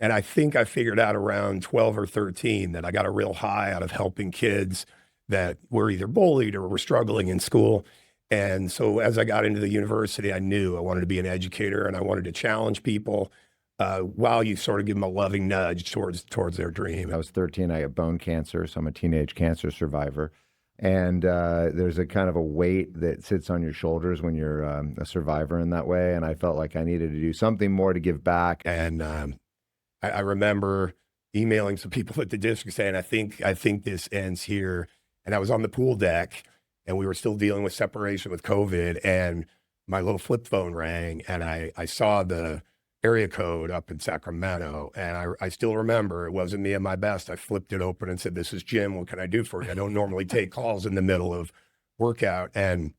And I think I figured out around 12 or 13 that I got a real high out of helping kids that were either bullied or were struggling in school. And so as I got into the university, I knew I wanted to be an educator and I wanted to challenge people while you sort of give them a loving nudge towards their dream. I was 13. I had bone cancer, so I'm a teenage cancer survivor. And there's a kind of a weight that sits on your shoulders when you're a survivor in that way. And I felt like I needed to do something more to give back. And I remember emailing some people at the district saying, I think this ends here. And I was on the pool deck and we were still dealing with separation with COVID. And my little flip phone rang and I saw the area code up in Sacramento. And I still remember it wasn't me at my best. I flipped it open and said, "This is Jim. What can I do for you?" I don't normally take calls in the middle of workout. And,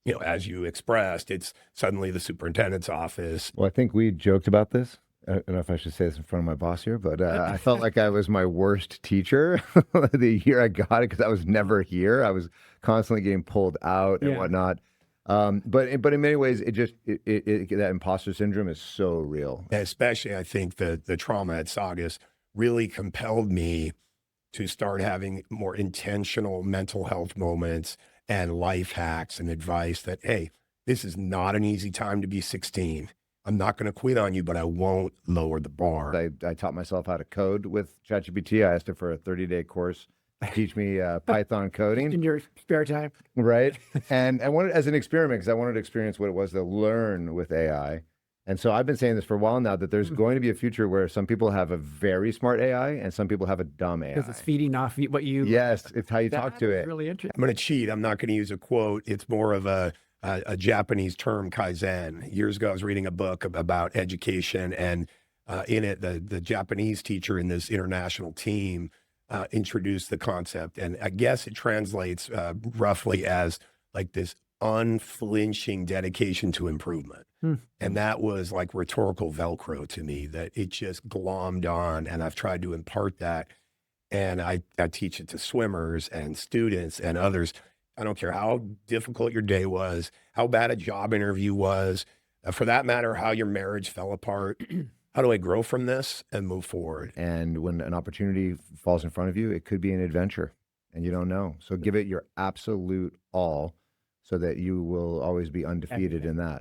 you know, as you expressed, it's suddenly the superintendent's office. Well, I think we joked about this. I don't know if I should say this in front of my boss here, but I felt like I was my worst teacher the year I got it because I was never here. I was constantly getting pulled out and whatnot. But in many ways, that imposter syndrome is so real. And especially, I think the trauma at Saugus really compelled me to start having more intentional mental health moments and life hacks and advice that, hey, this is not an easy time to be 16. I'm not going to quit on you, but I won't lower the bar. I taught myself how to code with ChatGPT. I asked it for a 30-day course to teach me Python coding. In your spare time. Right. And I wanted, as an experiment, because I wanted to experience what it was to learn with AI. And so I've been saying this for a while now, that there's going to be a future where some people have a very smart AI and some people have a dumb AI. Because it's feeding off what you... Yes, it's how you talk to it. Really interesting. I'm going to cheat. I'm not going to use a quote. It's more of a Japanese term, kaizen. Years ago, I was reading a book about education, and in it, the Japanese teacher in this international team introduced the concept, and I guess it translates roughly as like this unflinching dedication to improvement. And that was like rhetorical Velcro to me, that it just glommed on, and I've tried to impart that. And I teach it to swimmers and students and others. I don't care how difficult your day was, how bad a job interview was, for that matter, how your marriage fell apart. How do I grow from this and move forward? And when an opportunity falls in front of you, it could be an adventure and you don't know. So give it your absolute all so that you will always be undefeated in that.